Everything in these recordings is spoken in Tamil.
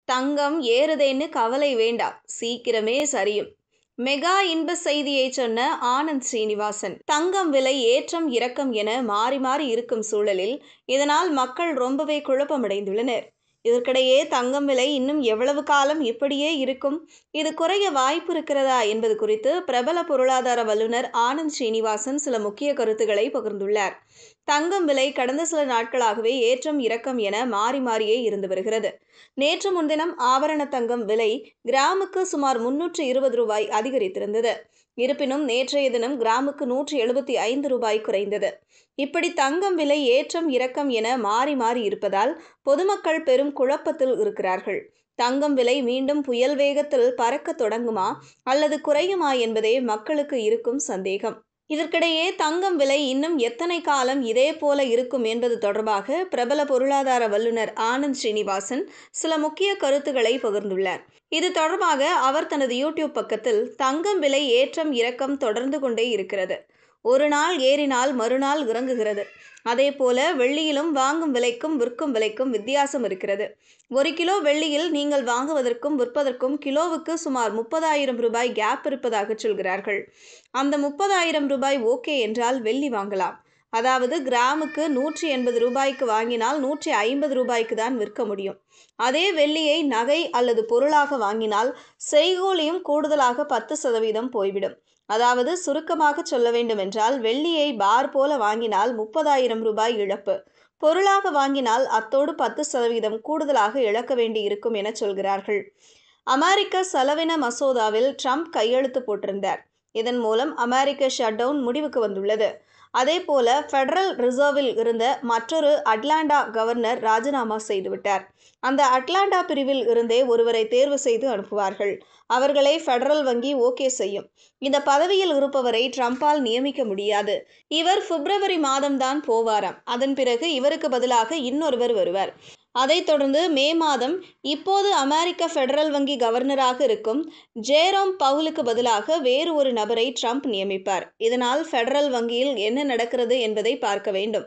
தங்கம் ஏறுதேன்னு கவலை வேண்டாம், சீக்கிரமே சரியும். மெகா இன்ப செய்தியை சொன்ன ஆனந்த் ஸ்ரீனிவாசன். தங்கம் விலை ஏற்றம் இறக்கம் என மாறி மாறி இருக்கும் சூழலில் இதனால் மக்கள் ரொம்பவே குழப்பமடைந்துள்ளனர். இதற்கிடையே தங்கம் விலை இன்னும் எவ்வளவு காலம் இப்படியே இருக்கும், இது குறைய வாய்ப்பு இருக்கிறதா என்பது குறித்து பிரபல பொருளாதார வல்லுநர் ஆனந்த் ஸ்ரீனிவாசன் சில முக்கிய கருத்துக்களை பகிர்ந்துள்ளார். தங்கம் விலை கடந்த சில நாட்களாகவே ஏற்றம் இறக்கம் என மாறி மாறியே இருந்து வருகிறது. நேற்று முன்தினம் ஆபரண தங்கம் விலை கிராமுக்கு சுமார் 320 ரூபாய் அதிகரித்திருந்தது. இருப்பினும் நேற்றைய தினம் கிராமுக்கு 175 ரூபாய் குறைந்தது. இப்படி தங்கம் விலை ஏற்றம் இறக்கம் என மாறி மாறி இருப்பதால் பொதுமக்கள் பெரும் குழப்பத்தில் இருக்கிறார்கள். தங்கம் விலை மீண்டும் புயல் வேகத்தில் பறக்க தொடங்குமா அல்லது குறையுமா என்பதே மக்களுக்கு இருக்கும் சந்தேகம். இதற்கிடையே தங்கம் விலை இன்னும் எத்தனை காலம் இதே போல இருக்கும் என்பது தொடர்பாக பிரபல பொருளாதார வல்லுநர் ஆனந்த் ஸ்ரீனிவாசன் சில முக்கிய கருத்துக்களை பகிர்ந்துள்ளார். இது தொடர்பாக அவர் தனது யூடியூப் பக்கத்தில் தங்கம் விலை ஏற்றம் இறக்கம் தொடர்ந்து கொண்டே இருக்கிறது. ஒரு நாள் ஏறினால் மறுநாள் இறங்குகிறது. அதேபோல வெள்ளியிலும் வாங்கும் விலைக்கும் விற்கும் விலைக்கும் வித்தியாசம் இருக்கிறது. 1 கிலோ வெள்ளியில் நீங்கள் வாங்குவதற்கும் விற்பதற்கும் கிலோவுக்கு சுமார் 30,000 ரூபாய் கேப் இருப்பதாக சொல்கிறார்கள். அந்த 30,000 ரூபாய் ஓகே என்றால் வெள்ளி வாங்கலாம். அதாவது கிராமுக்கு 180 ரூபாய்க்கு வாங்கினால் 150 ரூபாய்க்கு தான் விற்க முடியும். அதே வெள்ளியை நகை அல்லது பொருளாக வாங்கினால் செய்கூலியும் கூடுதலாக 10% போய்விடும். அதாவது சுருக்கமாக சொல்ல வேண்டுமென்றால் வெள்ளியை பார் போல வாங்கினால் 30,000 ரூபாய் இழப்பு. பொருளாக வாங்கினால் அத்தோடு 10% கூடுதலாக இழக்க வேண்டி இருக்கும் என சொல்கிறார்கள். அமெரிக்க செலவின மசோதாவில் ட்ரம்ப் கையெழுத்து போட்டிருந்தார். இதன் மூலம் அமெரிக்க ஷட்டவுன் முடிவுக்கு வந்துள்ளது. அதேபோல ஃபெடரல் ரிசர்வில் இருந்த மற்றொரு அட்லாண்டா கவர்னர் ராஜினாமா செய்துவிட்டார். அந்த அட்லாண்டா பிரிவில் இருந்தே ஒருவரை தேர்வு செய்து அனுப்புவார்கள். அவர்களை ஃபெடரல் வங்கி ஓகே செய்யும். இந்த பதவியில் இருப்பவரை ட்ரம்பால் நியமிக்க முடியாது. இவர் பிப்ரவரி மாதம்தான் போவாராம். அதன் பிறகு இவருக்கு பதிலாக இன்னொருவர் வருவார். அதைத் தொடர்ந்து மே மாதம் இப்போது அமெரிக்க ஃபெடரல் வங்கி கவர்னராக இருக்கும் ஜேரோம் பவுலுக்கு பதிலாக வேறு ஒரு நபரை ட்ரம்ப் நியமிப்பார். இதனால் ஃபெடரல் வங்கியில் என்ன நடக்கிறது என்பதை பார்க்க வேண்டும்.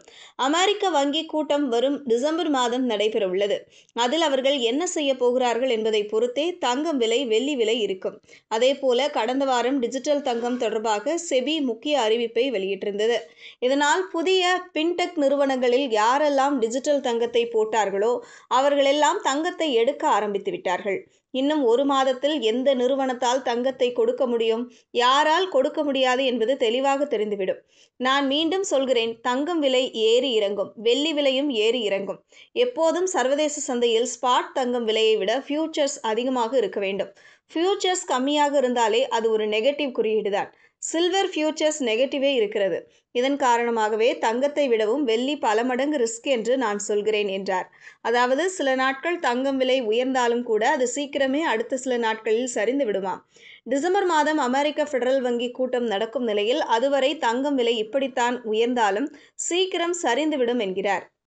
அமெரிக்க வங்கி கூட்டம் வரும் டிசம்பர் மாதம் நடைபெறவுள்ளது. அதில் அவர்கள் என்ன செய்ய போகிறார்கள் என்பதை பொறுத்தே தங்கம் விலை வெள்ளி விலை இருக்கும். அதேபோல கடந்த வாரம் டிஜிட்டல் தங்கம் தொடர்பாக செபி முக்கிய அறிவிப்பை வெளியிட்டிருந்தது. இதனால் புதிய பின்டெக் நிறுவனங்களில் யாரெல்லாம் டிஜிட்டல் தங்கத்தை போட்டார்களோ அவர்களெல்லாம் தங்கத்தை எடுக்க ஆரம்பித்து விட்டார்கள். இன்னும் ஒரு மாதத்தில் எந்த நிறுவனத்தால் தங்கத்தை கொடுக்க முடியும், யாரால் கொடுக்க முடியாது என்பது தெளிவாக தெரிந்துவிடும். நான் மீண்டும் சொல்கிறேன், தங்கம் விலை ஏறி இறங்கும், வெள்ளி விலையும் ஏறி இறங்கும். எப்போதும் சர்வதேச சந்தையில் ஸ்பாட் தங்கம் விலையை விட ஃபியூச்சர்ஸ் அதிகமாக இருக்க வேண்டும். ஃபியூச்சர்ஸ் கம்மியாக இருந்தாலே அது ஒரு நெகட்டிவ் குறியீடு தான். சில்வர் ஃபியூச்சர்ஸ் நெகட்டிவே இருக்கிறது. இதன் காரணமாகவே தங்கத்தை விடவும் வெள்ளி பல மடங்கு ரிஸ்க் என்று நான் சொல்கிறேன் என்றார். அதாவது சில நாட்கள் தங்கம் விலை உயர்ந்தாலும் கூட அது சீக்கிரமே அடுத்த சில நாட்களில் சரிந்து விடுமாம். டிசம்பர் மாதம் அமெரிக்க ஃபெடரல் வங்கி கூட்டம் நடக்கும் நிலையில் அதுவரை தங்கம் விலை இப்படித்தான் உயர்ந்தாலும் சீக்கிரம் சரிந்துவிடும் என்கிறார்.